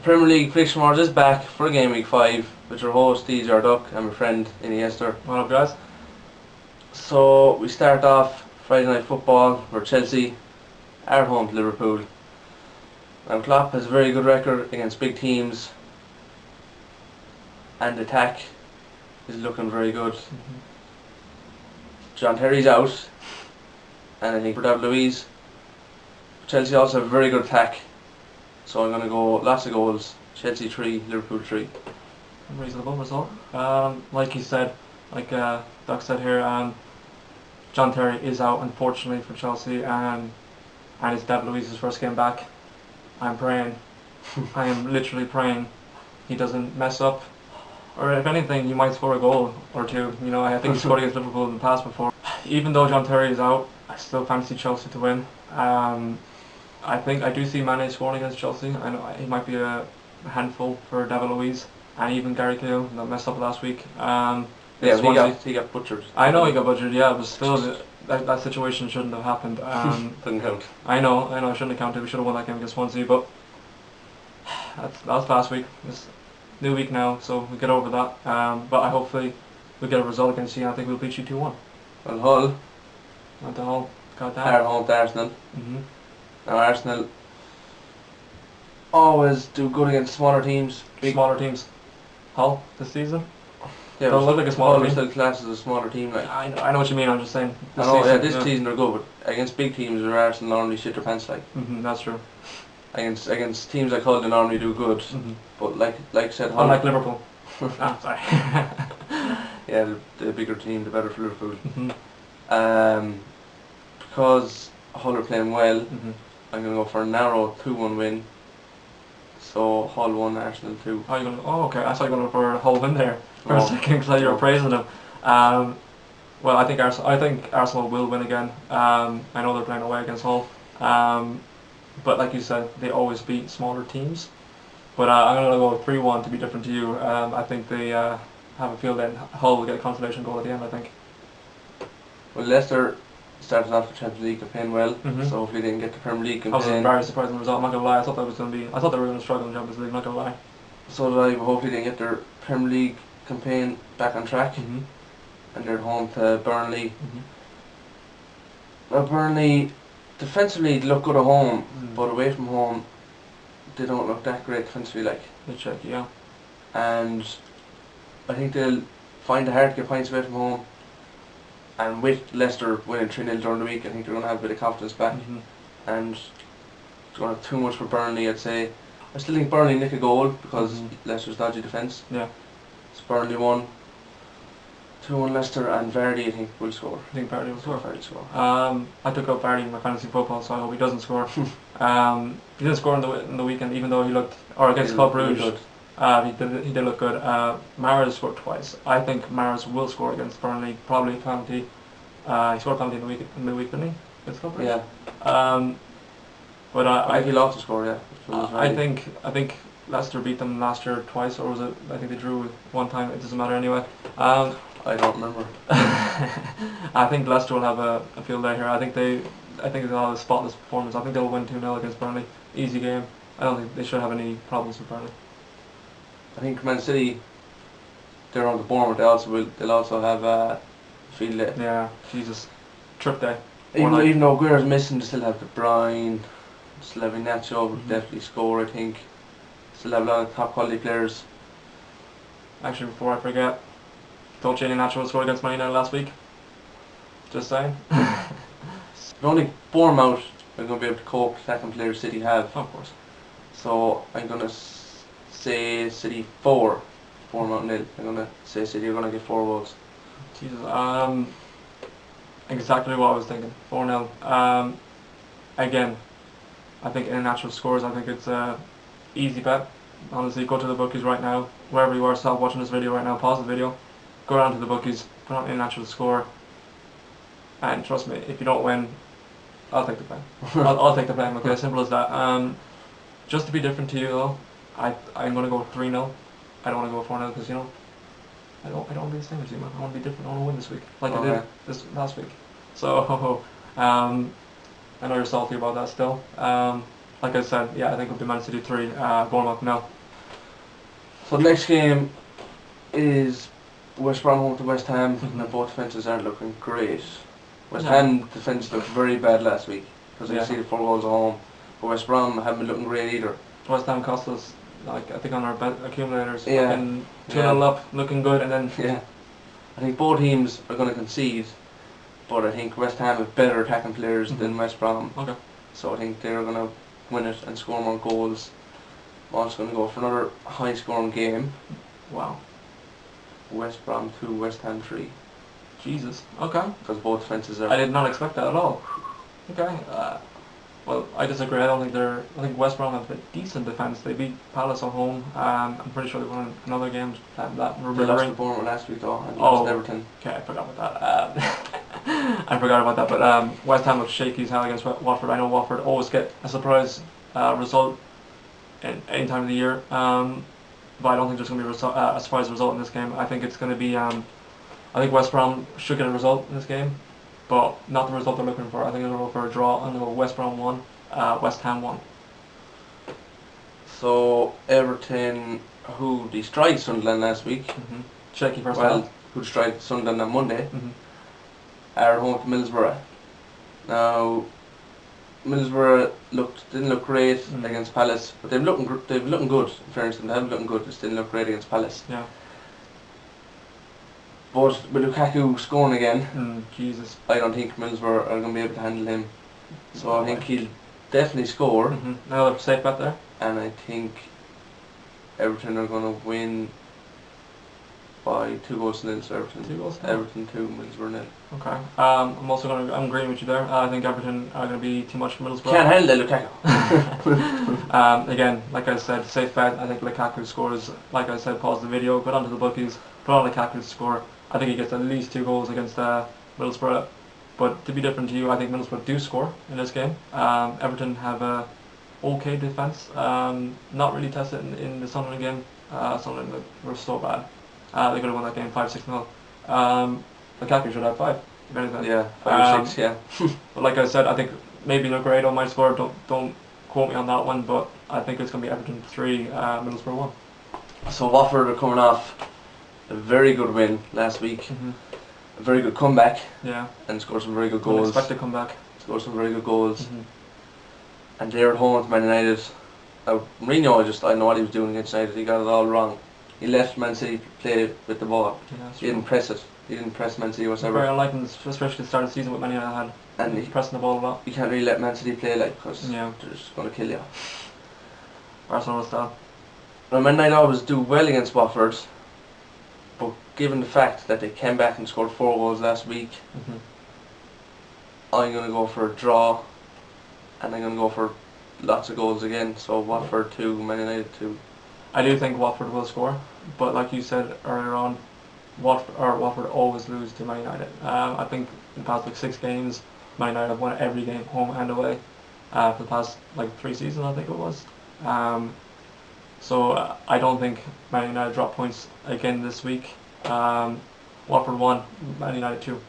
Premier League Prediction Wars is back for game week 5 with your host DJ Duck and my friend Leicester. What up, guys? So we start off Friday night football where Chelsea are at home to Liverpool. Now Klopp has a very good record against big teams and the attack is looking very good. John Terry's out and I think for David Luiz, Chelsea also have a very good attack. So I'm going to go lots of goals. Chelsea 3, Liverpool 3. Reasonable result. Like you said, Doc said here, John Terry is out unfortunately for Chelsea, and it's David Luiz's first game back. I'm praying. I am literally praying he doesn't mess up, or if anything, he might score a goal or two. You know, I think he scored against Liverpool in the past before. Even though John Terry is out, I still fancy Chelsea to win. I think I do see Mane scoring against Chelsea. I know he might be a handful for David Luiz and even Gary Cahill that messed up last week. He got butchered. I know he got butchered, yeah, but still that situation shouldn't have happened. Didn't count. I know, it shouldn't have counted. We should have won that game against Swansea, but that was last week. It's new week now, so we get over that. But hopefully we get a result against you. I think we'll beat you 2-1. Well, Hull. Not the Hull. Got that. At home to Arsenal. Mm-hmm. Now Arsenal always do good against smaller teams. Smaller teams. Hull this season? Yeah, don't look like a smaller Hull team. Still classed as a smaller team. Like. I know what you mean. I'm just saying. This season they're good, but against big teams, where Arsenal normally shit their pants like. That's true. Against teams like Hull, they normally do good. But like I said, Hull. Unlike Liverpool. Sorry. Yeah, the bigger team, the better for Liverpool. Because Hull are playing well, I'm going to go for a narrow 2-1 win. So Hull 1, Arsenal 2. Okay. I thought you were going for a Hull win there for a second because you were praising them. Well, I think Arsenal will win again. I know they're playing away against Hull, but like you said, they always beat smaller teams. But I'm going to go 3-1 to be different to you. I think they have a feel that Hull will get a consolation goal at the end. I think. Well, Leicester started off the Champions League campaign well, so hopefully they can get the Premier League campaign. I was very surprised with the result. I'm not gonna lie. I thought they were going to struggle in the Champions League. I'm not gonna lie. So did I. But hopefully they can get their Premier League campaign back on track, and they're at home to Burnley. Now Burnley defensively they look good at home, but away from home they don't look that great defensively. Like they check, yeah. And I think they'll find it hard to get points away from home. And with Leicester winning 3-0 during the week, I think they're going to have a bit of confidence back. And it's going to have too much for Burnley, I'd say. I still think Burnley nick a goal because Leicester's dodgy defence. Yeah. It's Burnley 1. 2-1 Leicester, and Vardy I think will score. I think Vardy will score. Vardy score. I took out Vardy in my fantasy football, so I hope he doesn't score. He didn't score in the weekend, even though he looked, or against Club Brugge. He did look good. Mahrez scored twice. I think Mahrez will score against Burnley, probably a penalty. He scored a penalty in the week, didn't he? Against Club Brugge? Yeah. But I think he'll also score, yeah. I think Leicester beat them last year twice, or was it? I think they drew one time. It doesn't matter anyway. I don't remember. I think Leicester will have a field day here. I think they'll have a spotless performance. I think they'll win 2-0 against Burnley. Easy game. I don't think they should have any problems with Burnley. I think Man City, they're on the Bournemouth. They'll also have a field day. Yeah, Jesus, trip day. Even though Guerrero's missing, they still have De Bruyne, still have Nacho will definitely score. I think still have a lot of top quality players. Actually, before I forget, Dolce and Nacho scored against Man United last week. Just saying. I don't think Bournemouth are going to be able to cope with the second player City have. Of course. So I'm going to say City 4, Bournemouth 0. I'm going to say City are going to get 4 goals. Jesus, exactly what I was thinking. 4-0. Again, I think Iheanacho scores. I think it's a easy bet. Honestly, go to the bookies right now. Wherever you are, stop watching this video right now. Pause the video. Go down to the bookies. Put on Iheanacho to score. And trust me, if you don't win, I'll take the blame. I'll take the blame. Okay, simple as that. Just to be different to you though, I'm gonna go 3-0. I don't want to go 4-0 because I don't want to be the same as you, man. I want to be different. I want to win this week, like I did this last week. So I know you're salty about that still. like I said, yeah, I think it'll be Man City 3, Bournemouth 0. So the next game is West Brom home to West Ham, Mhm. and both defences aren't looking great. West No. Ham defence looked very bad last week because Yeah. they see the 4 goals at home. But West Brom haven't been looking great either. West Ham cost us, like, I think on our bet accumulators, Yeah. fucking 2-0 up, looking good, and then Yeah, I think both teams are going to concede, but I think West Ham have better attacking players than West Brom. okay. So I think they're going to win it and score more goals. I'm also going to go for another high-scoring game. Wow. West Brom 2, West Ham 3. Jesus. Okay. Because both defences are... I did not expect that at all. Okay. Well, I disagree. I think West Brom have a decent defence. They beat Palace at home. I'm pretty sure they won another game that They lost to remembering. Bournemouth last week though, and Oh. lost to Everton. Okay, I forgot about that. I forgot about that. But West Ham looked shaky as hell against Watford. I know Watford always get a surprise result in any time of the year. But I don't think there's going to be a surprise result in this game. I think it's going to be. I think West Brom should get a result in this game, but not the result they're looking for. I think they'll go for a draw. I'm going to go West Brom 1, West Ham 1. So Everton, who destroyed Sunderland last week, Mm-hmm. Shaky first well, half. who destroyed Sunderland on Monday, Mm-hmm. are at home to Middlesbrough. Now, Middlesbrough didn't look great against Palace, but they've looking good. In fairness, they haven't looking good. They didn't look great against Palace. Yeah. But with Lukaku scoring again, Jesus. I don't think Middlesbrough are going to be able to handle him. So I think he'll definitely score, Mm-hmm. Another safe bet there. and I think Everton are going to win by 2-0 to Everton. 2-0. Everton 2, Middlesbrough 0. Okay. I'm agreeing with you there. I think Everton are going to be too much for Middlesbrough. Can't handle Lukaku. Again, like I said, safe bet. I think Lukaku scores. Like I said, pause the video, go down to the bookies, put on Lukaku to score. I think he gets at least 2 goals against Middlesbrough. But to be different to you, I think Middlesbrough do score in this game. Everton have a okay defence. Not really tested in the Sunderland game. Sunderland were so bad. They could have won that game 5-6-0. Lukaku should have 5. If anything. Yeah, 5 or 6, yeah. But like I said, I think maybe Negredo might score. Don't quote me on that one, but I think it's going to be Everton 3, Middlesbrough 1. So Watford are coming off a very good win last week, a very good comeback, Yeah. and scored some very good goals. Unexpected comeback. Scored some very good goals, and they're at home to Man United. Mourinho, I know what he was doing against United. He got it all wrong. He let Man City play with the ball. Yeah, that's He didn't press it. He didn't press Man City Very whatsoever. unlike him, especially the start of the season with Man United had. And He's pressing the ball a lot. you can't really let Man City play because Yeah. they're just going to kill you. Arsenal style. Now, Man United always do well against Watford, but given the fact that they came back and scored 4 goals last week, I'm going to go for a draw, and I'm going to go for lots of goals again. So Watford 2, Man United 2. I do think Watford will score, but like you said earlier on, Watford always lose to Man United. I think in the past 6 games, Man United have won every game, home and away, for the past 3 seasons, I think it was. So I don't think Man United drop points again this week. Watford 1, Man United 2.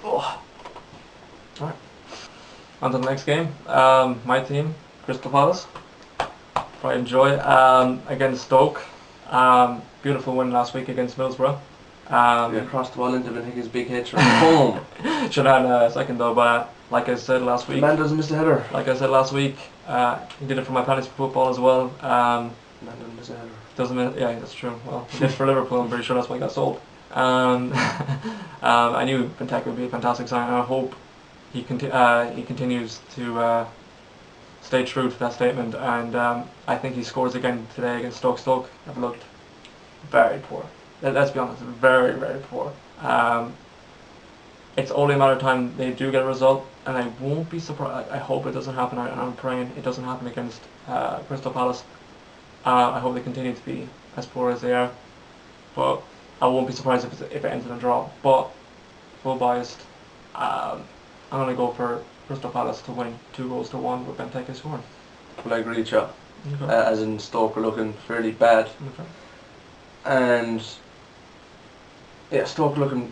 Oh. Alright. On to the next game. My team, Crystal Palace. Probably enjoy against Stoke. Beautiful win last week against Middlesbrough. Yeah, crossed the wall into Higgins' big head. Boom! Should have had a second though, but like I said last The week, man doesn't miss a header. he did it for my fantasy football as well. Man doesn't miss a header. Yeah, that's true. Well, he did for Liverpool. I'm pretty sure that's why he got sold. I knew Benteke would be a fantastic sign, and I hope he continues to stay true to that statement. And I think he scores again today against Stoke. Stoke have looked very poor. Let's be honest, very, very poor. It's only a matter of time they do get a result, and I won't be surprised. I hope it doesn't happen, and I'm praying it doesn't happen against Crystal Palace. I hope they continue to be as poor as they are, but I won't be surprised if it ends in a draw. But full biased, I'm going to go for Crystal Palace to win 2-1 with Benteke scoring. Well, I agree with you. Okay. As in Stoke are looking fairly bad, Okay. and yeah, Stoke are looking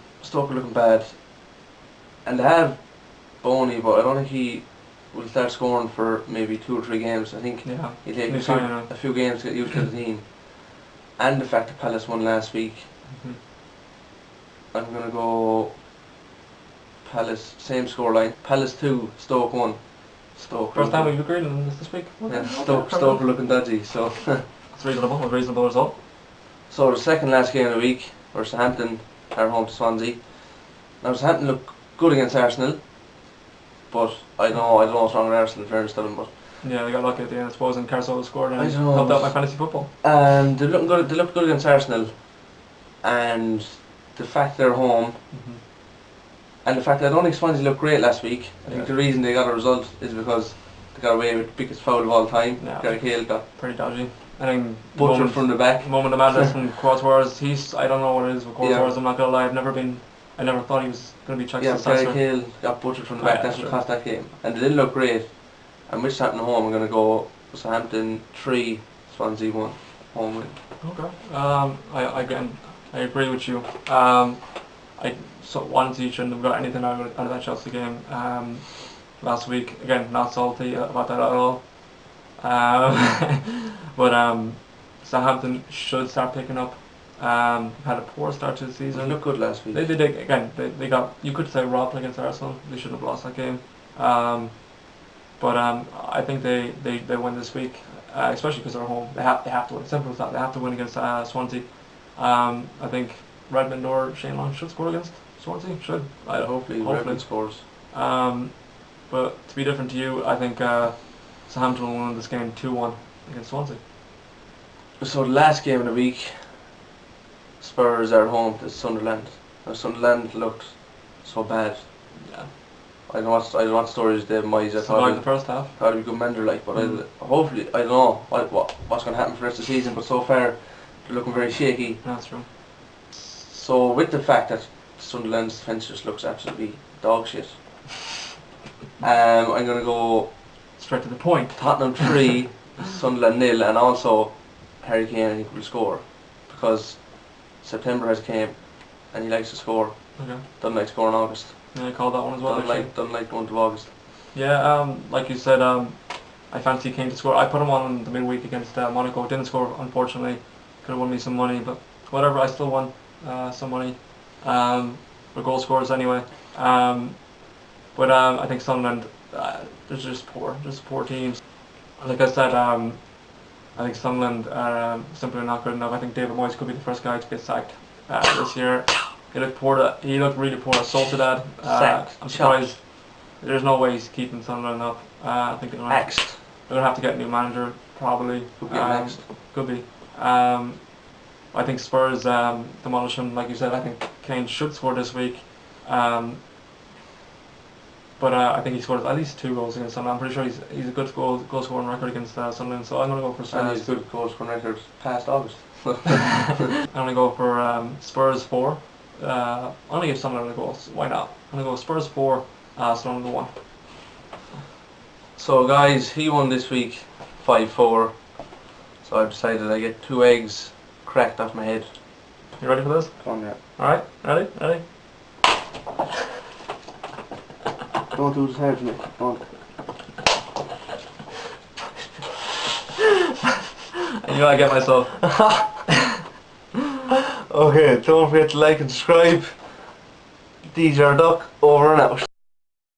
bad, and they have Boney, but I don't think he will start scoring for maybe 2 or 3 games. I think Yeah. he'll take New signing, yeah. a few games to get used to the team. And the fact that Palace won last week, I'm going to go Palace, same scoreline. Palace 2, Stoke 1. Stoke. First time we've agreed on this week. Yeah, Okay, Stoke are looking dodgy. So It's a reasonable result. So the second last game of the week, where Southampton are home to Swansea. Now Southampton look good against Arsenal, but I don't know what's wrong with Arsenal in fairness to them, but Yeah, they got lucky at the end, I suppose, and Carso scored and I don't know. helped out my fantasy football. and they looked good against Arsenal, and the fact they're home, and the fact that I don't think Swansea looked great last week. I think the reason they got a result is because they got away with the biggest foul of all time. Yeah. Gary Cahill got Pretty dodgy. I think butchered from the back. Moment of madness from Courtois. I don't know what it is with Courtois. Yeah. I'm not gonna lie. I never thought he was gonna be checked Yeah, as a Gary successor. Cahill got butchered from the back. Yeah, That's what sure. cost that game, and they didn't look great. And with Southampton home, I'm going to go Southampton 3, Swansea 1, home win. Okay. I agree with you. Swansea shouldn't have got anything out of that Chelsea game last week. Again, not salty about that at all. But Southampton should start picking up. Had a poor start to the They season. looked good last week. They did again. They got, you could say, robbed against Arsenal. They should have lost that game. But I think they win this week, especially because they're home. They have to win. Simple as that. They have to win against Swansea. I think Redmond or Shane Long should score against Swansea. Should. Hopefully Redmond scores. But to be different to you, I think Southampton will win this game 2-1 against Swansea. So the last game of the week, Spurs are home to Sunderland. Now Sunderland looked so bad. Yeah. I don't know what stories they have Moyes. I Survived the thought first half. it'd be a good mender like, but hopefully I don't know what's going to happen for the rest of the season. But so far they're looking very shaky. That's true. So with the fact that Sunderland's defence just looks absolutely dog shit, I'm going to go Straight to the point. Tottenham 3, Sunderland 0, and also Harry Kane I think will score, because September has came and he likes to score. Okay. Doesn't like scoring in August. Yeah, I called that one as well. Doesn't like going to August. Yeah, like you said, I fancy Kane to score. I put him on the midweek against Monaco. Didn't score, unfortunately. Could have won me some money, but whatever. I still won some money. For goal scorers anyway. But I think Sunderland, they're just poor teams. Like I said, I think Sunderland simply not good enough. I think David Moyes could be the first guy to get sacked this year. He looked really poor. Sociedad. Sacked. I'm surprised. There's no way he's keeping Sunderland up. I think they're gonna have to get a new manager probably. Could be next. Could be. I think Spurs demolish him, like you said. I think Kane should score this week. But I think he scored at least 2 goals against Sunderland. I'm pretty sure he's a good goal scoring record against Sunderland. So I'm going to go for Spurs. And he's good goal scoring record past August. I'm going to go for Spurs 4. I'm going to give Sunderland a goal. Why not? I'm going to go Spurs 4, Sunderland 1. So guys, he won this week 5-4. So I've decided I get 2 eggs cracked off my head. You ready for this? Come on, yeah. Alright, ready? Don't do this hard to me. Don't. I knew I'd get myself. Okay, don't forget to like and subscribe. DJ Duck, over and out.